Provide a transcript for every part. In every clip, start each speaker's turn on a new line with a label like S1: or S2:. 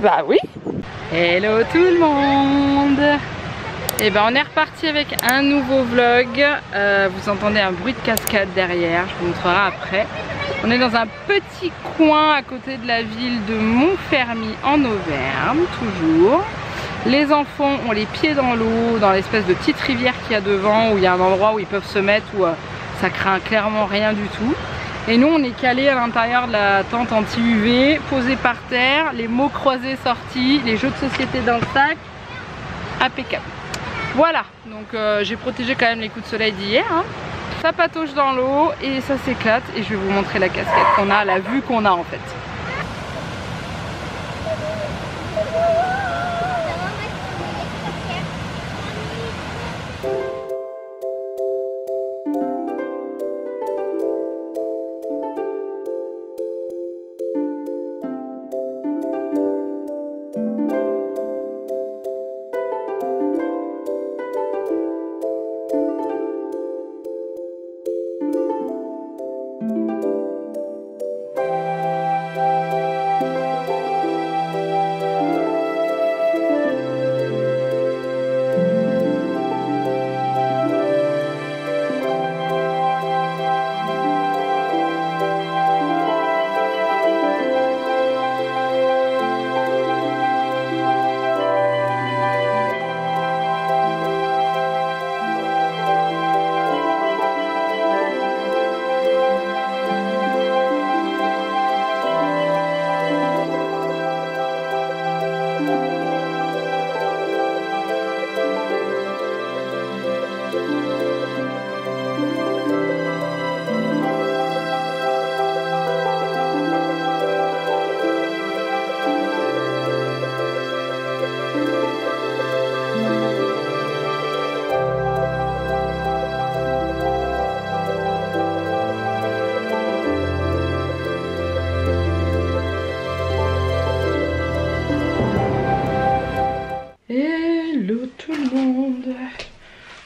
S1: Bah oui. Hello tout le monde. Et ben on est reparti avec un nouveau vlog. Vous entendez un bruit de cascade derrière, je vous montrerai après. On est dans un petit coin à côté de la ville de Montfermy en Auvergne, toujours. Les enfants ont les pieds dans l'eau, dans l'espèce de petite rivière qu'il y a devant, où il y a un endroit où ils peuvent se mettre, où ça craint clairement rien du tout. Et nous on est calés à l'intérieur de la tente anti-UV, posés par terre, les mots croisés sortis, les jeux de société dans le sac, impeccable. Voilà, donc j'ai protégé quand même les coups de soleil d'hier. Hein. Ça patauge dans l'eau et ça s'éclate et je vais vous montrer la cascade qu'on a, la vue qu'on a en fait.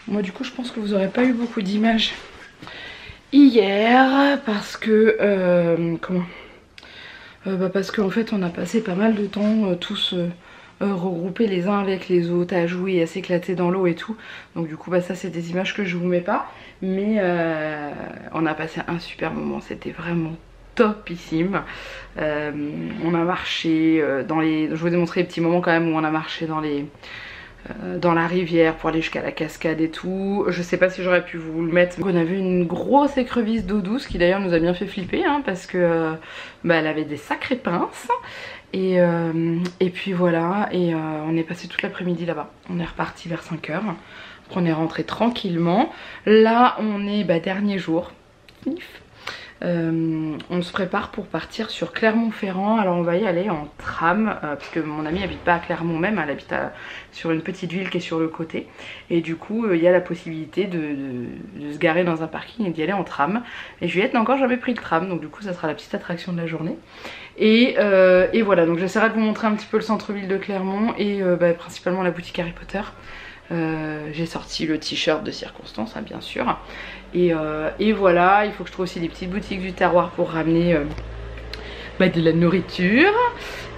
S1: Moi du coup je pense que vous n'aurez pas eu beaucoup d'images hier parce que parce qu'en fait on a passé pas mal de temps tous regroupés les uns avec les autres à jouer et à s'éclater dans l'eau et tout. Donc du coup ça c'est des images que je vous mets pas, mais on a passé un super moment, c'était vraiment topissime. On a marché dans les... Je vous ai montré les petits moments quand même où on a marché dans la rivière pour aller jusqu'à la cascade et tout. Je sais pas si j'aurais pu vous le mettre. On a vu une grosse écrevisse d'eau douce qui d'ailleurs nous a bien fait flipper hein, parce que elle avait des sacrées pinces. Et puis voilà, et on est passé toute l'après-midi là-bas. On est reparti vers 5 h. Après on est rentré tranquillement. Là on est dernier jour. On se prépare pour partir sur Clermont-Ferrand. Alors on va y aller en tram parce que mon amie habite pas à Clermont même, elle habite sur une petite ville qui est sur le côté. Et du coup il y a la possibilité de se garer dans un parking et d'y aller en tram. Et Juliette n'a encore jamais pris le tram, donc du coup ça sera la petite attraction de la journée. Et voilà, donc j'essaierai de vous montrer un petit peu le centre-ville de Clermont et principalement la boutique Harry Potter. J'ai sorti le t-shirt de circonstance hein, bien sûr. Et voilà, il faut que je trouve aussi des petites boutiques du terroir pour ramener de la nourriture.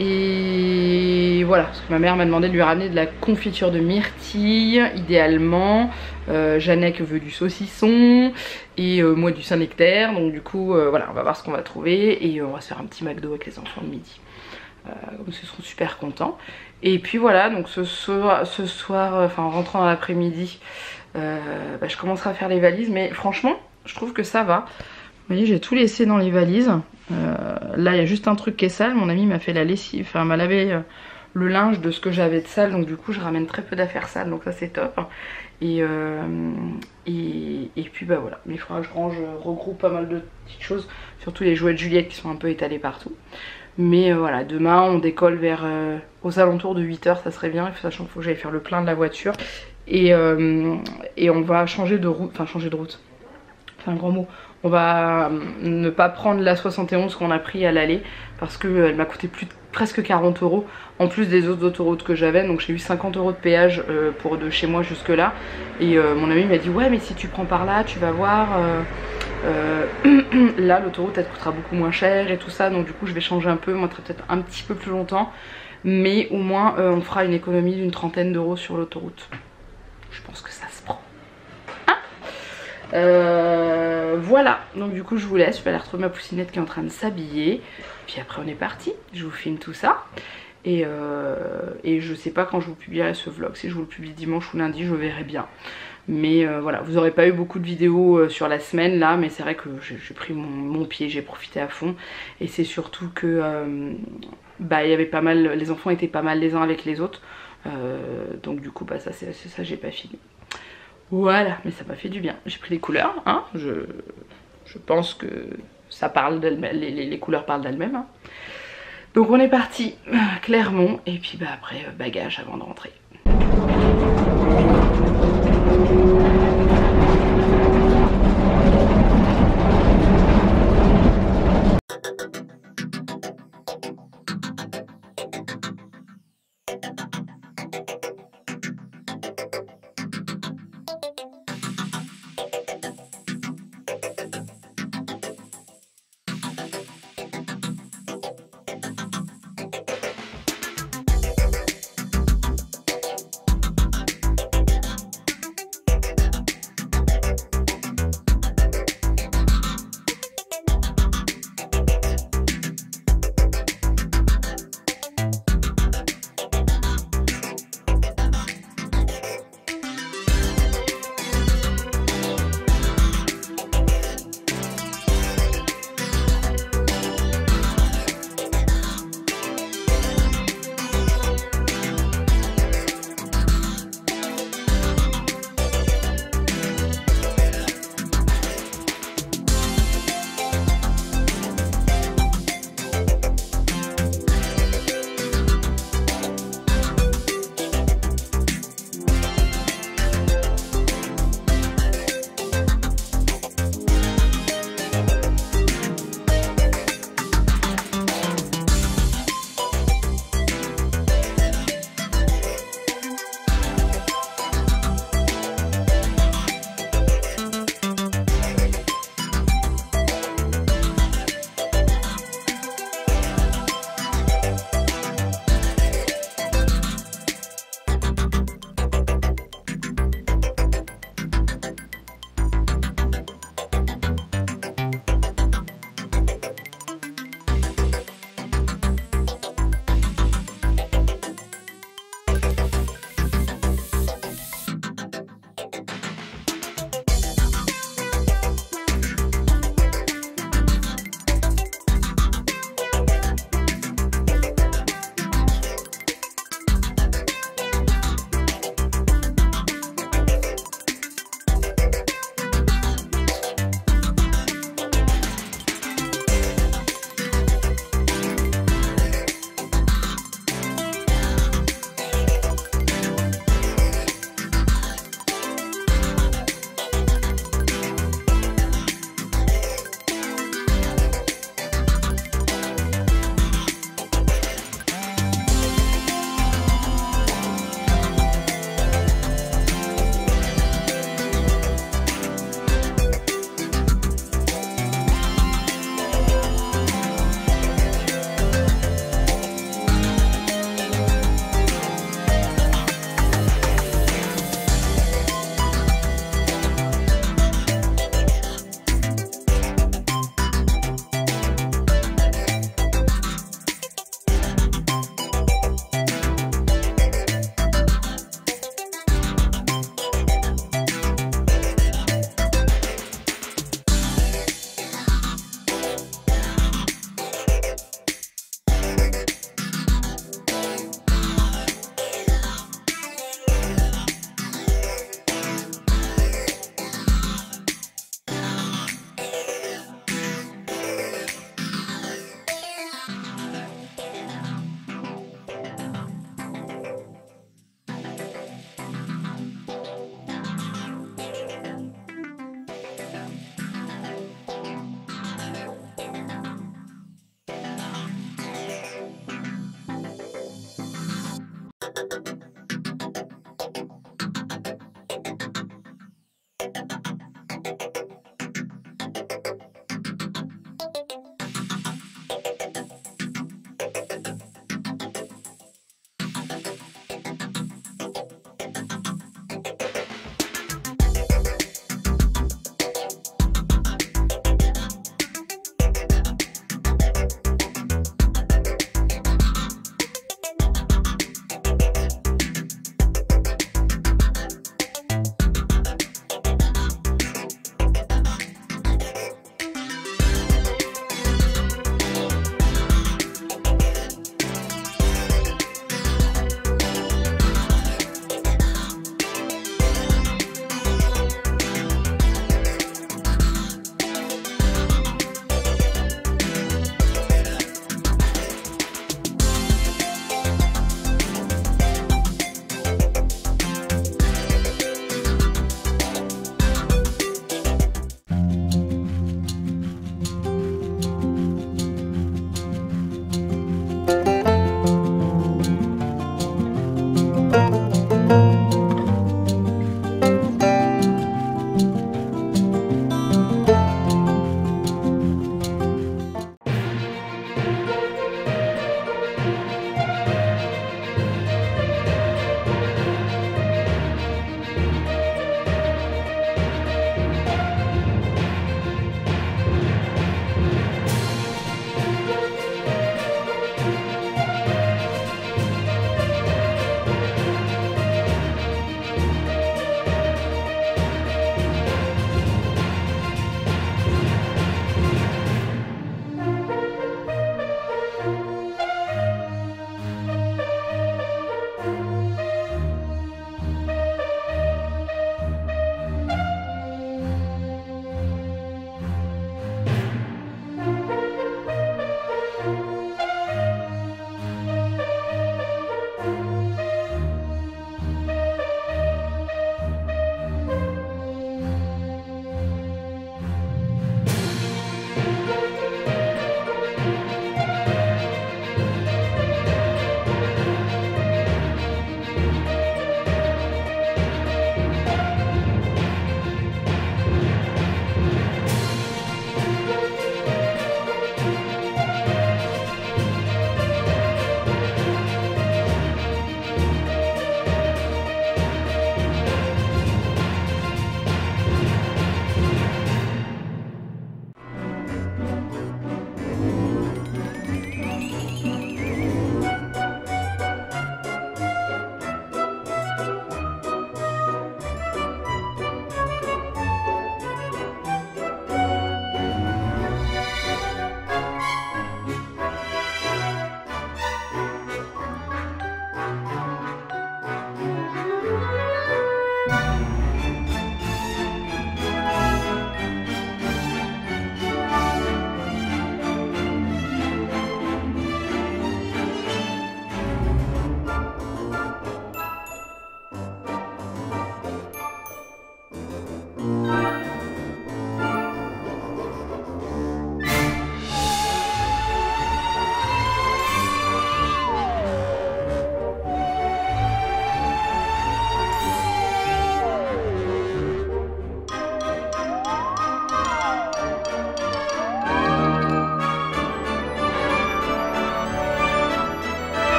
S1: Et voilà, parce que ma mère m'a demandé de lui ramener de la confiture de myrtille idéalement. Jeannette veut du saucisson et moi du Saint-Nectaire. Donc du coup voilà, on va voir ce qu'on va trouver et on va se faire un petit McDo avec les enfants le midi. Comme ils seront super contents. Et puis voilà, donc ce soir en rentrant dans l'après-midi, je commencerai à faire les valises. Mais franchement, je trouve que ça va. Vous voyez, j'ai tout laissé dans les valises. Là, il y a juste un truc qui est sale. Mon ami m'a fait la lessive, enfin m'a lavé le linge de ce que j'avais de sale. Donc du coup, je ramène très peu d'affaires sales. Donc ça, c'est top. Et puis voilà. Mais il faudra que je regroupe pas mal de petites choses. Surtout les jouets de Juliette qui sont un peu étalés partout. Mais voilà, demain on décolle vers aux alentours de 8 h, ça serait bien, sachant qu'il faut que j'aille faire le plein de la voiture. Et on va changer de route, c'est un grand mot. On va ne pas prendre la 71 qu'on a pris à l'aller parce qu'elle m'a coûté presque 40 € en plus des autres autoroutes que j'avais. Donc j'ai eu 50 € de péage pour de chez moi jusque là. Et mon ami m'a dit ouais mais si tu prends par là tu vas voir là l'autoroute elle te coûtera beaucoup moins cher et tout ça. Donc du coup je vais changer un peu, moi peut-être un petit peu plus longtemps. mais au moins on fera une économie d'une 30aine d'euros sur l'autoroute. Je pense que ça se prend. Voilà, donc du coup je vous laisse, je vais aller retrouver ma poussinette qui est en train de s'habiller, puis après on est parti, je vous filme tout ça. Et je sais pas quand je vous publierai ce vlog, si je vous le publie dimanche ou lundi, je verrai bien. Mais voilà, vous n'aurez pas eu beaucoup de vidéos sur la semaine là, mais c'est vrai que j'ai pris mon pied, j'ai profité à fond. Et c'est surtout que bah, il y avait pas mal, les enfants étaient pas mal les uns avec les autres. Donc du coup bah ça c'est ça, j'ai pas fini. Voilà, mais ça m'a fait du bien. J'ai pris les couleurs, hein, je pense que ça parle d'elles-mêmes, les couleurs parlent d'elles-mêmes. Hein. Donc on est parti à Clermont et puis bah après bagage avant de rentrer.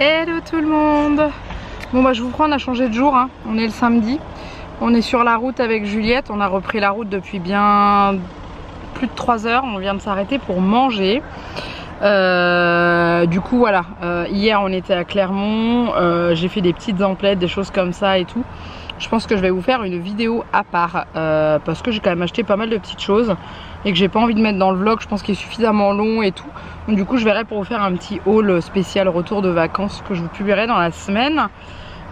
S1: Hello tout le monde. Bon bah je vous prends, on a changé de jour, hein. On est le samedi. On est sur la route avec Juliette. On a repris la route depuis bien plus de 3 heures. On vient de s'arrêter pour manger. Du coup voilà, hier on était à Clermont. J'ai fait des petites emplettes, des choses comme ça et tout. Je pense que je vais vous faire une vidéo à part parce que j'ai quand même acheté pas mal de petites choses et que j'ai pas envie de mettre dans le vlog. Je pense qu'il est suffisamment long et tout. Donc du coup je verrai pour vous faire un petit haul spécial retour de vacances que je vous publierai dans la semaine.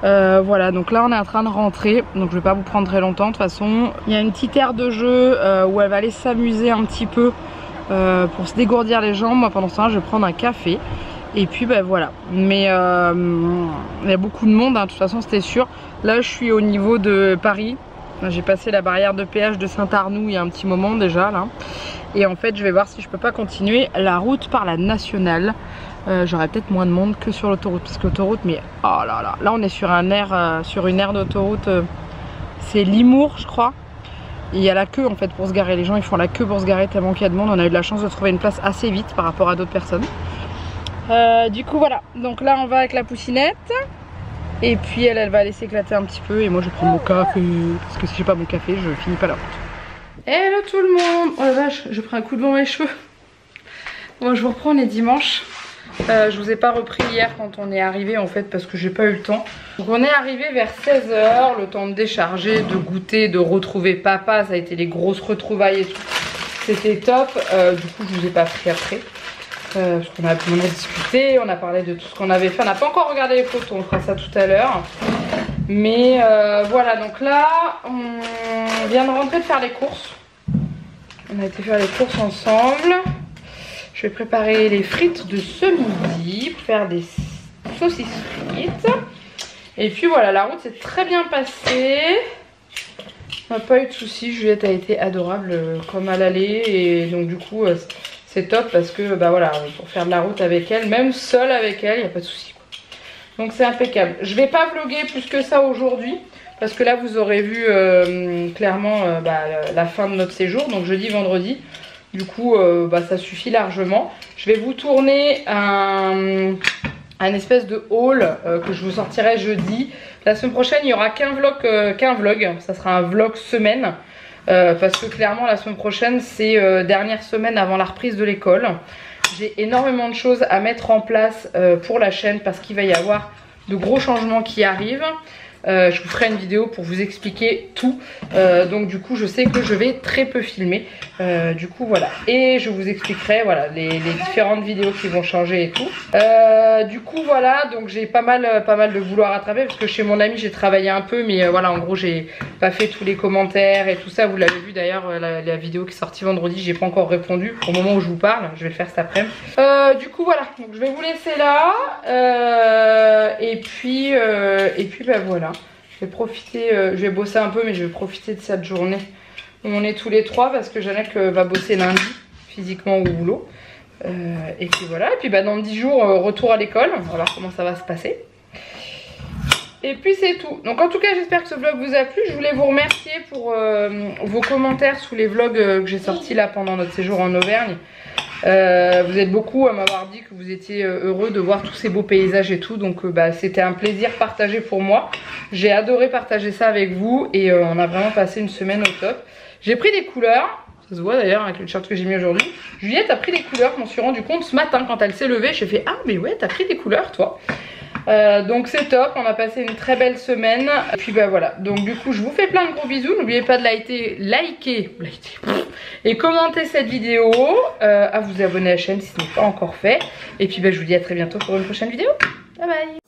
S1: Voilà, donc là on est en train de rentrer, donc je vais pas vous prendre très longtemps. De toute façon il y a une petite aire de jeu où elle va aller s'amuser un petit peu pour se dégourdir les jambes. Moi pendant ce temps je vais prendre un café. Et puis ben voilà, mais il y a beaucoup de monde, hein, de toute façon c'était sûr. Là je suis au niveau de Paris, j'ai passé la barrière de péage de Saint-Arnoux il y a un petit moment déjà là. Et en fait je vais voir si je peux pas continuer la route par la nationale. J'aurai peut-être moins de monde que sur l'autoroute, parce que l'autoroute, mais oh là là, là on est sur un air, sur une aire d'autoroute, c'est Limours je crois. Et il y a la queue en fait pour se garer, les gens ils font la queue pour se garer tellement qu'il y a de monde. On a eu de la chance de trouver une place assez vite par rapport à d'autres personnes. Du coup voilà, donc là on va avec la poussinette. Et puis elle va aller s'éclater un petit peu. Et moi je vais prendre mon café, parce que si j'ai pas mon café je finis pas la route. Hello tout le monde. Oh la vache, je prends un coup de vent dans les cheveux. Bon je vous reprends, on est dimanche. Je vous ai pas repris hier quand on est arrivé en fait parce que j'ai pas eu le temps. Donc on est arrivé vers 16 h, le temps de décharger, de goûter, de retrouver papa. Ça a été les grosses retrouvailles et tout. C'était top. Du coup je vous ai pas pris après. Parce qu'on a discuté, on a parlé de tout ce qu'on avait fait. On n'a pas encore regardé les photos, on fera ça tout à l'heure. Mais voilà, donc là, on vient de rentrer de faire les courses. On a été faire les courses ensemble. Je vais préparer les frites de ce midi pour faire des saucisses frites. Et puis voilà, la route s'est très bien passée. On n'a pas eu de soucis, Juliette a été adorable comme à l'aller. Et donc du coup... c'est top parce que bah voilà, pour faire de la route avec elle, même seule avec elle, il n'y a pas de souci. Donc c'est impeccable. Je vais pas vlogger plus que ça aujourd'hui parce que là vous aurez vu clairement la fin de notre séjour, donc jeudi, vendredi. Du coup ça suffit largement. Je vais vous tourner un espèce de haul que je vous sortirai jeudi. La semaine prochaine il n'y aura qu'un vlog, ça sera un vlog semaine. Parce que clairement la semaine prochaine c'est dernière semaine avant la reprise de l'école. J'ai énormément de choses à mettre en place pour la chaîne parce qu'il va y avoir de gros changements qui arrivent. Je vous ferai une vidéo pour vous expliquer tout. Donc du coup je sais que je vais très peu filmer. Du coup voilà. Et je vous expliquerai voilà, les différentes vidéos qui vont changer et tout. Du coup voilà, donc j'ai pas mal de boulot à rattraper parce que chez mon ami j'ai travaillé un peu. Mais voilà, en gros j'ai pas fait tous les commentaires et tout ça. Vous l'avez vu d'ailleurs, la vidéo qui est sortie vendredi, j'ai pas encore répondu. Au moment où je vous parle, je vais le faire cet après-midi. Du coup voilà, donc je vais vous laisser là. Et puis bah voilà. Je vais profiter, je vais bosser un peu mais je vais profiter de cette journée où on est tous les trois parce que Jeannette va bosser lundi physiquement au boulot. Et puis voilà, et puis bah dans 10 jours retour à l'école, on va voir comment ça va se passer. Et puis c'est tout. Donc en tout cas j'espère que ce vlog vous a plu. Je voulais vous remercier pour vos commentaires sous les vlogs que j'ai sortis là pendant notre séjour en Auvergne. Vous êtes beaucoup à m'avoir dit que vous étiez heureux de voir tous ces beaux paysages et tout. Donc c'était un plaisir partagé pour moi. J'ai adoré partager ça avec vous. Et on a vraiment passé une semaine au top. J'ai pris des couleurs. Ça se voit d'ailleurs avec le t-shirt que j'ai mis aujourd'hui. Juliette a pris des couleurs. Je m'en suis rendu compte ce matin quand elle s'est levée. J'ai fait ah mais ouais t'as pris des couleurs toi. Donc c'est top, on a passé une très belle semaine. Et puis bah voilà, donc du coup je vous fais plein de gros bisous. N'oubliez pas de liker et commenter cette vidéo, à vous abonner à la chaîne si ce n'est pas encore fait. Et puis bah je vous dis à très bientôt pour une prochaine vidéo. Bye bye.